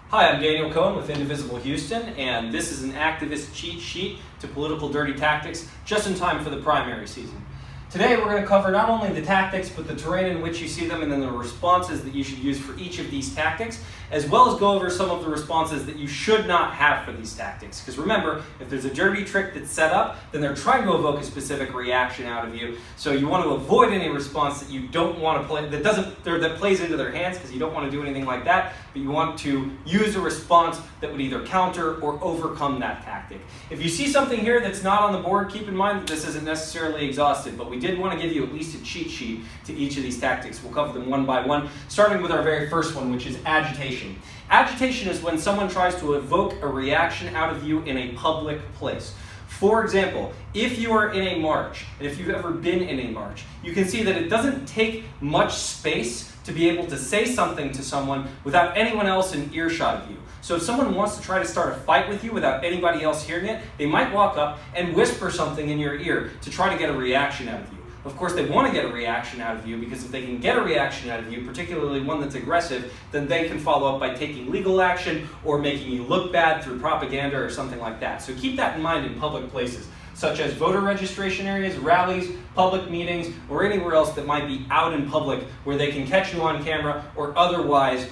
Hi, I'm Daniel Cohen with Indivisible Houston, and this is an activist cheat sheet to political dirty tactics just in time for the primary season. Today we're going to cover not only the tactics, but the terrain in which you see them and then the responses that you should use for each of these tactics, as well as go over some of the responses that you should not have for these tactics. Because remember, if there's a dirty trick that's set up, then they're trying to evoke a specific reaction out of you. So you want to avoid any response that you don't want to play, that plays into their hands, because you don't want to do anything like that, but you want to use a response that would either counter or overcome that tactic. If you see something here that's not on the board, keep in mind that this isn't necessarily exhaustive, but we did want to give you at least a cheat sheet to each of these tactics. We'll cover them one by one, starting with our very first one, which is agitation. Agitation is when someone tries to evoke a reaction out of you in a public place. For example, if you are in a march, and if you've ever been in a march, you can see that it doesn't take much space to be able to say something to someone without anyone else in earshot of you. So if someone wants to try to start a fight with you without anybody else hearing it, they might walk up and whisper something in your ear to try to get a reaction out of you. Of course, they want to get a reaction out of you, because if they can get a reaction out of you, particularly one that's aggressive, then they can follow up by taking legal action or making you look bad through propaganda or something like that. So keep that in mind in public places, such as voter registration areas, rallies, public meetings, or anywhere else that might be out in public where they can catch you on camera or otherwise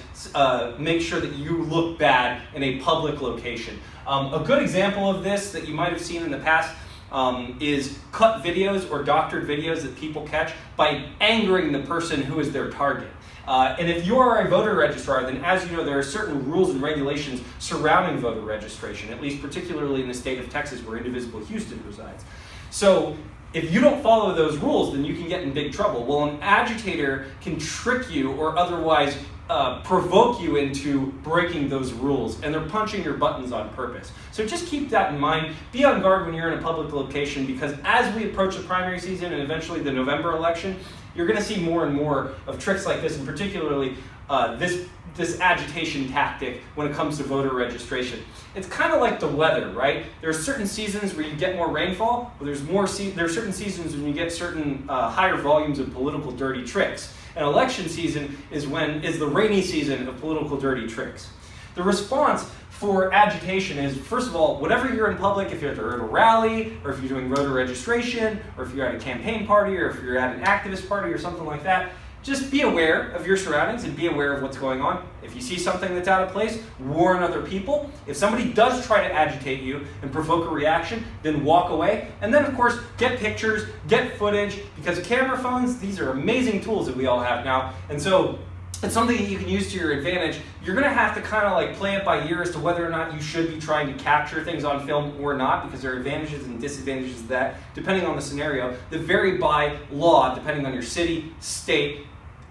make sure that you look bad in a public location. A good example of this that you might have seen in the past is cut videos or doctored videos that people catch by angering the person who is their target. And if you are a voter registrar, then as you know, there are certain rules and regulations surrounding voter registration, at least particularly in the state of Texas where Indivisible Houston resides. So if you don't follow those rules, then you can get in big trouble. Well, an agitator can trick you or otherwise provoke you into breaking those rules, and they're punching your buttons on purpose. So just keep that in mind. Be on guard when you're in a public location, because as we approach the primary season and eventually the November election, you're going to see more and more of tricks like this, and particularly this agitation tactic when it comes to voter registration. It's kind of like the weather, right? There are certain seasons where you get more rainfall, but there are certain seasons when you get certain higher volumes of political dirty tricks. And election season is the rainy season of political dirty tricks. The response for agitation is, first of all, whenever you're in public, if you're at a rally, or if you're doing voter registration, or if you're at a campaign party, or if you're at an activist party or something like that, just be aware of your surroundings and be aware of what's going on. If you see something that's out of place, warn other people. If somebody does try to agitate you and provoke a reaction, then walk away. And then, of course, get pictures, get footage, because camera phones, these are amazing tools that we all have now. And so it's something that you can use to your advantage. You're going to have to kind of like play it by ear as to whether or not you should be trying to capture things on film or not, because there are advantages and disadvantages of that, depending on the scenario, that vary by law, depending on your city, state,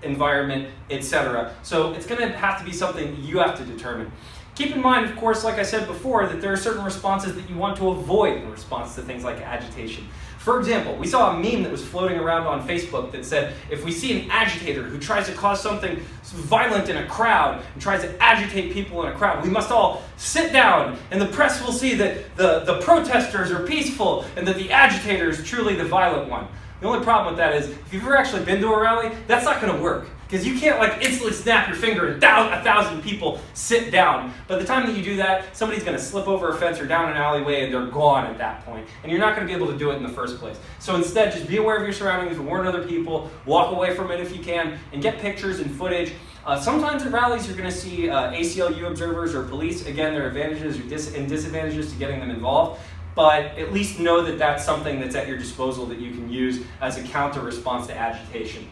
environment, etc. So it's going to have to be something you have to determine. Keep in mind, of course, like I said before, that there are certain responses that you want to avoid in response to things like agitation. For example, we saw a meme that was floating around on Facebook that said, if we see an agitator who tries to cause something violent in a crowd and tries to agitate people in a crowd, we must all sit down and the press will see that the protesters are peaceful and that the agitator is truly the violent one. The only problem with that is, if you've ever actually been to a rally, that's not going to work. Because you can't like instantly snap your finger and 1,000 people sit down. By the time that you do that, somebody's going to slip over a fence or down an alleyway and they're gone at that point. And you're not going to be able to do it in the first place. So instead, just be aware of your surroundings, warn other people, walk away from it if you can, and get pictures and footage. Sometimes at rallies you're going to see ACLU observers or police. Again, there are advantages and disadvantages to getting them involved. But at least know that that's something that's at your disposal that you can use as a counter response to agitation.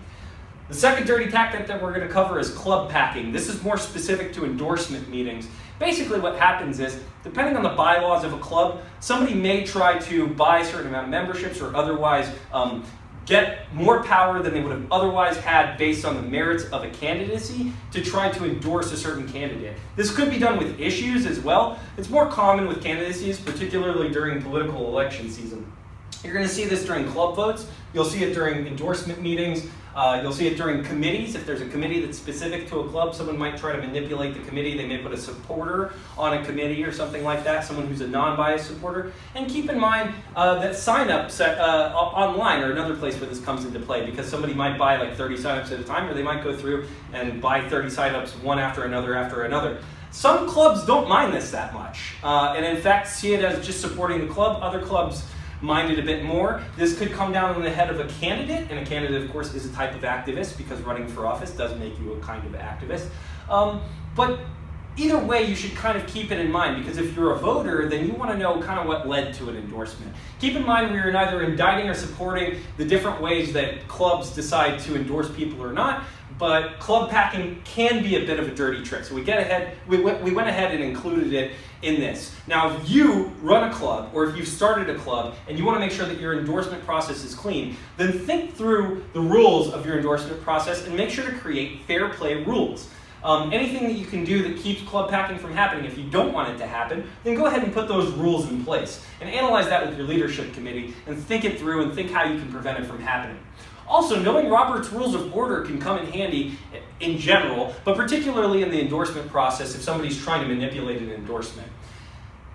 The second dirty tactic that we're going to cover is club packing. This is more specific to endorsement meetings. Basically what happens is, depending on the bylaws of a club, somebody may try to buy a certain amount of memberships or otherwise get more power than they would have otherwise had based on the merits of a candidacy to try to endorse a certain candidate. This could be done with issues as well. It's more common with candidacies, particularly during political election season. You're going to see this during club votes. You'll see it during endorsement meetings. You'll see it during committees. If there's a committee that's specific to a club, someone might try to manipulate the committee. They may put a supporter on a committee or something like that, someone who's a non-biased supporter. And keep in mind that sign-ups online are another place where this comes into play, because somebody might buy like 30 sign-ups at a time, or they might go through and buy 30 sign-ups one after another after another. Some clubs don't mind this that much, and in fact see it as just supporting the club. Other clubs mind it a bit more. This could come down on the head of a candidate, and a candidate, of course, is a type of activist because running for office does make you a kind of activist. But either way, you should kind of keep it in mind, because if you're a voter, then you want to know kind of what led to an endorsement. Keep in mind we are neither indicting or supporting the different ways that clubs decide to endorse people or not, but club packing can be a bit of a dirty trick. So we went ahead and included it in this. Now, if you run a club, or if you've started a club, and you want to make sure that your endorsement process is clean, then think through the rules of your endorsement process and make sure to create fair play rules. Anything that you can do that keeps club packing from happening, if you don't want it to happen, then go ahead and put those rules in place and analyze that with your leadership committee and think it through and think how you can prevent it from happening. Also, knowing Robert's Rules of Order can come in handy in general, but particularly in the endorsement process if somebody's trying to manipulate an endorsement.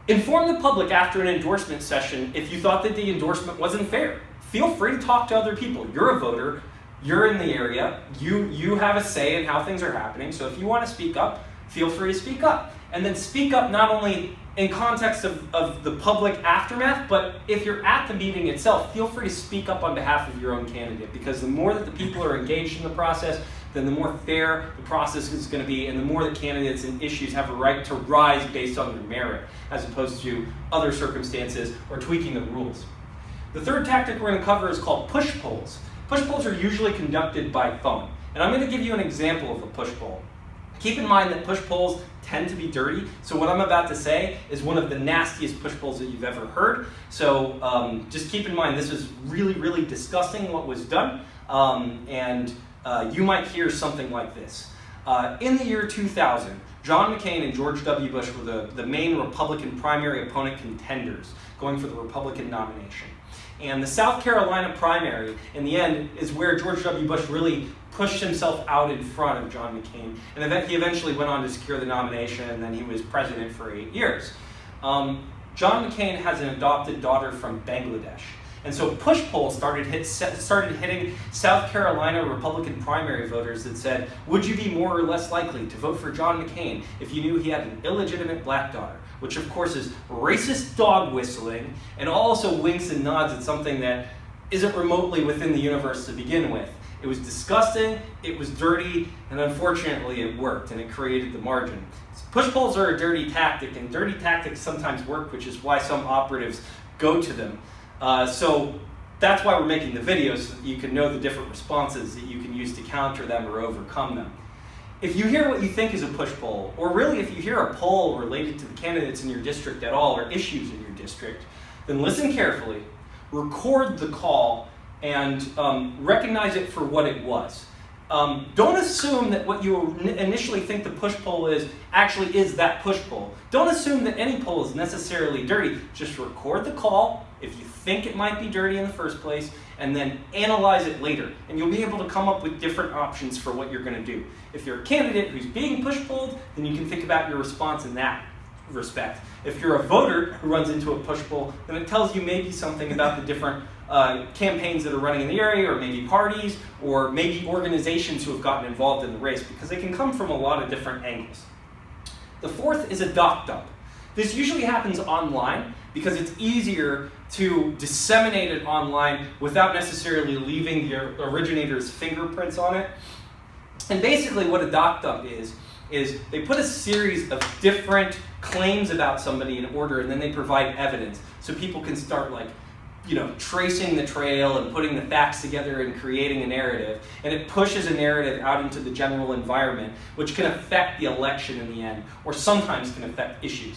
Inform the public after an endorsement session if you thought that the endorsement wasn't fair. Feel free to talk to other people. You're a voter. You're in the area, you have a say in how things are happening, so if you want to speak up, feel free to speak up. And then speak up not only in context of the public aftermath, but if you're at the meeting itself, feel free to speak up on behalf of your own candidate, because the more that the people are engaged in the process, then the more fair the process is going to be, and the more that candidates and issues have a right to rise based on their merit, as opposed to other circumstances or tweaking the rules. The third tactic we're going to cover is called push polls. Push polls are usually conducted by phone, and I'm going to give you an example of a push poll. Keep in mind that push polls tend to be dirty, so what I'm about to say is one of the nastiest push polls that you've ever heard, so just keep in mind this is really, really disgusting what was done, and you might hear something like this. In the year 2000, John McCain and George W. Bush were the main Republican primary opponent contenders going for the Republican nomination. And the South Carolina primary, in the end, is where George W. Bush really pushed himself out in front of John McCain. And he eventually went on to secure the nomination, and then he was president for 8 years. John McCain has an adopted daughter from Bangladesh. And so push polls started hitting South Carolina Republican primary voters that said, would you be more or less likely to vote for John McCain if you knew he had an illegitimate black daughter? Which of course is racist dog whistling, and also winks and nods at something that isn't remotely within the universe to begin with. It was disgusting, it was dirty, and unfortunately it worked, and it created the margin. Push polls are a dirty tactic, and dirty tactics sometimes work, which is why some operatives go to them. So that's why we're making the videos, so that you can know the different responses that you can use to counter them or overcome them. If you hear what you think is a push poll, or really if you hear a poll related to the candidates in your district at all, or issues in your district, then listen carefully, record the call, and recognize it for what it was. Don't assume that what you initially think the push poll is actually is that push poll. Don't assume that any poll is necessarily dirty. Just record the call if you think it might be dirty in the first place, and then analyze it later. And you'll be able to come up with different options for what you're going to do. If you're a candidate who's being push polled, then you can think about your response in that respect. If you're a voter who runs into a push poll, then it tells you maybe something about the different campaigns that are running in the area, or maybe parties, or maybe organizations who have gotten involved in the race, because they can come from a lot of different angles. The fourth is a doc dump. This usually happens online because it's easier to disseminate it online without necessarily leaving the originator's fingerprints on it. And basically what a doc dump is they put a series of different claims about somebody in order, and then they provide evidence so people can start tracing the trail and putting the facts together and creating a narrative. And it pushes a narrative out into the general environment, which can affect the election in the end, or sometimes can affect issues.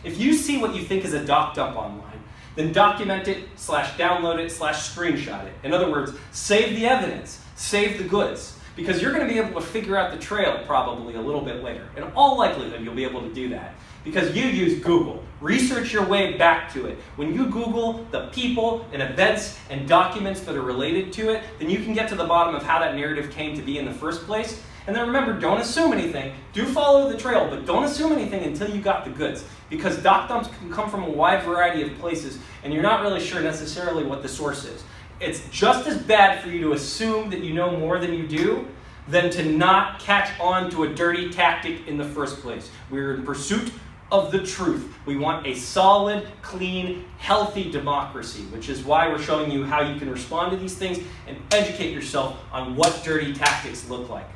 If you see what you think is a doc dump online, then document it, /download it, /screenshot it. In other words, save the evidence, save the goods, because you're going to be able to figure out the trail probably a little bit later. In all likelihood, you'll be able to do that because you use Google. Research your way back to it. When you Google the people and events and documents that are related to it, then you can get to the bottom of how that narrative came to be in the first place. And then remember, don't assume anything. Do follow the trail, but don't assume anything until you got the goods. Because doc dumps can come from a wide variety of places, and you're not really sure necessarily what the source is. It's just as bad for you to assume that you know more than you do, than to not catch on to a dirty tactic in the first place. We're in pursuit of the truth. We want a solid, clean, healthy democracy, which is why we're showing you how you can respond to these things and educate yourself on what dirty tactics look like.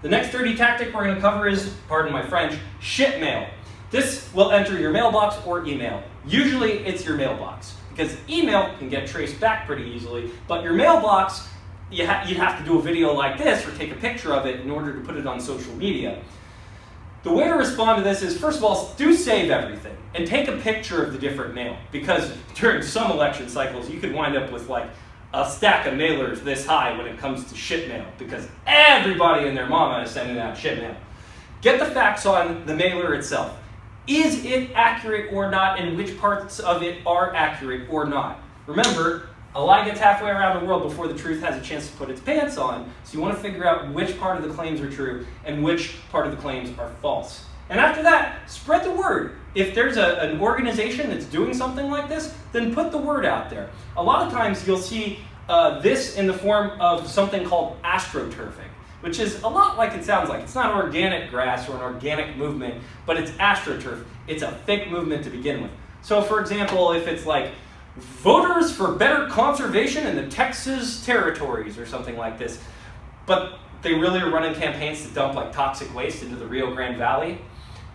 The next dirty tactic we're going to cover is, pardon my French, shit mail. This will enter your mailbox or email. Usually it's your mailbox, because email can get traced back pretty easily, but your mailbox, you'd have to do a video like this or take a picture of it in order to put it on social media. The way to respond to this is, first of all, do save everything and take a picture of the different mail, because during some election cycles you could wind up with like a stack of mailers this high when it comes to shit mail, because everybody and their mama is sending out shit mail. Get the facts on the mailer itself. Is it accurate or not, and which parts of it are accurate or not? Remember, a lie gets halfway around the world before the truth has a chance to put its pants on, so you want to figure out which part of the claims are true and which part of the claims are false. And after that, spread the word. If there's an organization that's doing something like this, then put the word out there. A lot of times you'll see this in the form of something called astroturfing, which is a lot like it sounds like. It's not organic grass or an organic movement, but it's astroturf. It's a fake movement to begin with. So for example, if it's like, voters for better conservation in the Texas territories or something like this, but they really are running campaigns to dump like toxic waste into the Rio Grande Valley,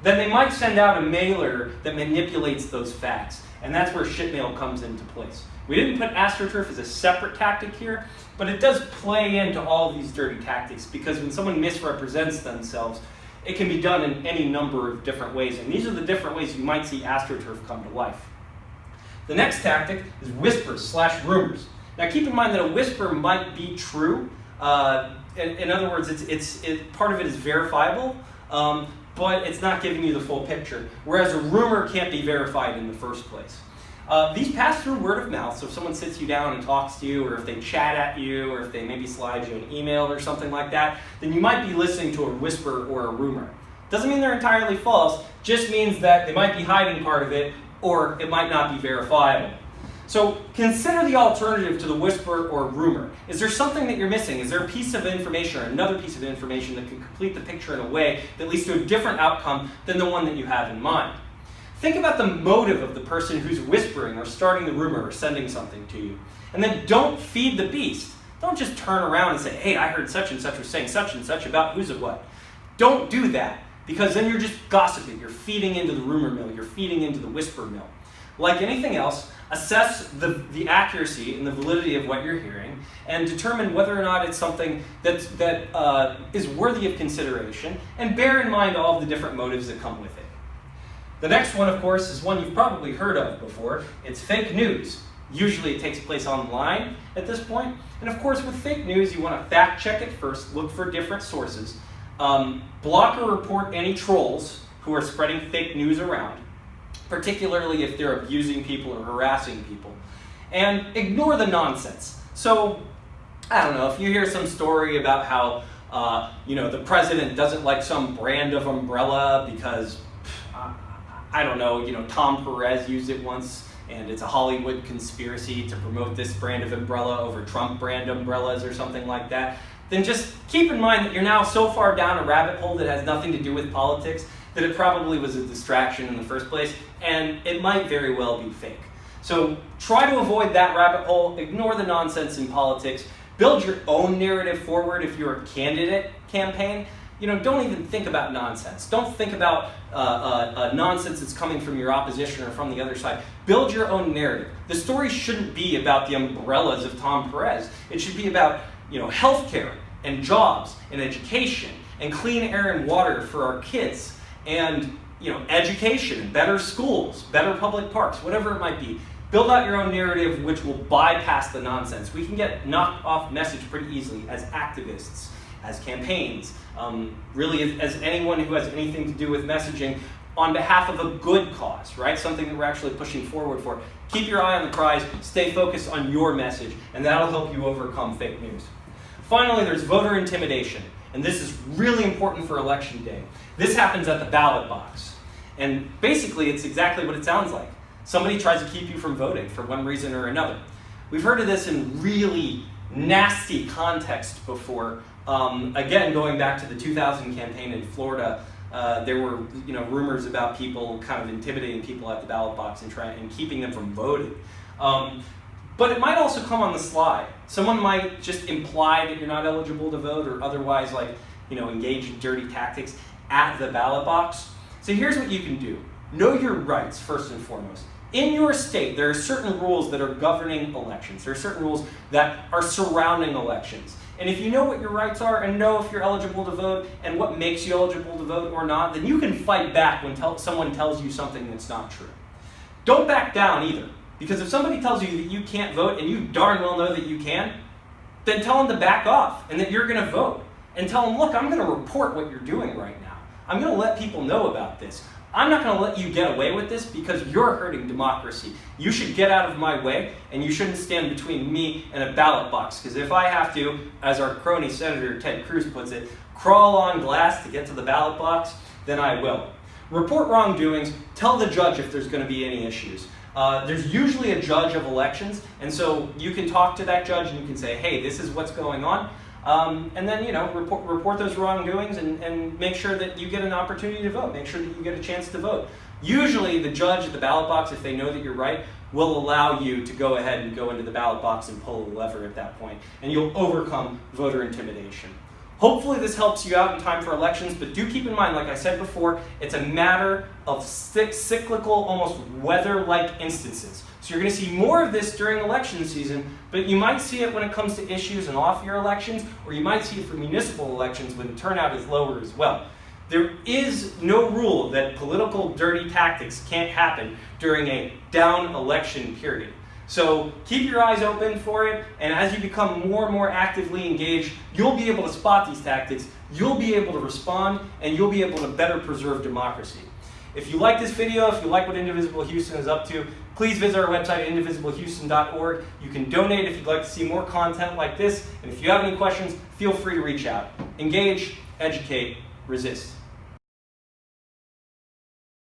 then they might send out a mailer that manipulates those facts. And that's where shit mail comes into place. We didn't put astroturf as a separate tactic here, but it does play into all these dirty tactics, because when someone misrepresents themselves, it can be done in any number of different ways. And these are the different ways you might see astroturf come to life. The next tactic is whispers/rumors. Now keep in mind that a whisper might be true. In other words, part of it is verifiable, but it's not giving you the full picture, whereas a rumor can't be verified in the first place. These pass through word of mouth, so if someone sits you down and talks to you, or if they chat at you, or if they maybe slide you an email or something like that, then you might be listening to a whisper or a rumor. Doesn't mean they're entirely false, just means that they might be hiding part of it, or it might not be verifiable. So consider the alternative to the whisper or rumor. Is there something that you're missing? Is there a piece of information or another piece of information that can complete the picture in a way that leads to a different outcome than the one that you have in mind? Think about the motive of the person who's whispering or starting the rumor or sending something to you. And then don't feed the beast. Don't just turn around and say, hey, I heard such and such was saying such and such about who's it what. Don't do that, because then you're just gossiping. You're feeding into the rumor mill. You're feeding into the whisper mill. Like anything else, assess the accuracy and the validity of what you're hearing and determine whether or not it's something that is worthy of consideration, and bear in mind all of the different motives that come with it. The next one, of course, is one you've probably heard of before. It's fake news. Usually it takes place online at this point. And of course, with fake news, you want to fact check it first, look for different sources, block or report any trolls who are spreading fake news around, particularly if they're abusing people or harassing people, and ignore the nonsense. So, I don't know, if you hear some story about how the president doesn't like some brand of umbrella because I don't know, Tom Perez used it once, and it's a Hollywood conspiracy to promote this brand of umbrella over Trump brand umbrellas or something like that, then just keep in mind that you're now so far down a rabbit hole that has nothing to do with politics that it probably was a distraction in the first place, and it might very well be fake. So try to avoid that rabbit hole, ignore the nonsense in politics, build your own narrative forward if you're a candidate campaign. Don't even think about nonsense. Don't think about nonsense that's coming from your opposition or from the other side. Build your own narrative. The story shouldn't be about the umbrellas of Tom Perez. It should be about, healthcare and jobs and education and clean air and water for our kids and, education, better schools, better public parks, whatever it might be. Build out your own narrative which will bypass the nonsense. We can get knocked off message pretty easily as activists, as campaigns, really as anyone who has anything to do with messaging on behalf of a good cause, right? Something that we're actually pushing forward for. Keep your eye on the prize, stay focused on your message, and that'll help you overcome fake news. Finally, there's voter intimidation, and this is really important for election day. This happens at the ballot box, and basically it's exactly what it sounds like. Somebody tries to keep you from voting for one reason or another. We've heard of this in really nasty context before, Again, going back to the 2000 campaign in Florida, there were rumors about people kind of intimidating people at the ballot box and keeping them from voting. But it might also come on the sly. Someone might just imply that you're not eligible to vote or otherwise engage in dirty tactics at the ballot box. So here's what you can do. Know your rights first and foremost. In your state, there are certain rules that are governing elections. There are certain rules that are surrounding elections. And if you know what your rights are and know if you're eligible to vote and what makes you eligible to vote or not, then you can fight back when someone tells you something that's not true. Don't back down either. Because if somebody tells you that you can't vote and you darn well know that you can, then tell them to back off and that you're going to vote. And tell them, look, I'm going to report what you're doing right now. I'm going to let people know about this. I'm not going to let you get away with this because you're hurting democracy. You should get out of my way, and you shouldn't stand between me and a ballot box. Because if I have to, as our crony Senator Ted Cruz puts it, crawl on glass to get to the ballot box, then I will. Report wrongdoings. Tell the judge if there's going to be any issues. There's usually a judge of elections, and so you can talk to that judge and you can say, hey, this is what's going on. And then, report those wrongdoings and make sure that you get an opportunity to vote. Make sure that you get a chance to vote. Usually, the judge at the ballot box, if they know that you're right, will allow you to go ahead and go into the ballot box and pull a lever at that point, and you'll overcome voter intimidation. Hopefully this helps you out in time for elections, but do keep in mind, like I said before, it's a matter of cyclical, almost weather-like instances. So you're going to see more of this during election season, but you might see it when it comes to issues and off-year elections, or you might see it for municipal elections when turnout is lower as well. There is no rule that political dirty tactics can't happen during a down election period. So keep your eyes open for it, and as you become more and more actively engaged, you'll be able to spot these tactics, you'll be able to respond, and you'll be able to better preserve democracy. If you like this video, if you like what Indivisible Houston is up to, please visit our website at indivisiblehouston.org. You can donate if you'd like to see more content like this, and if you have any questions, feel free to reach out. Engage, educate, resist.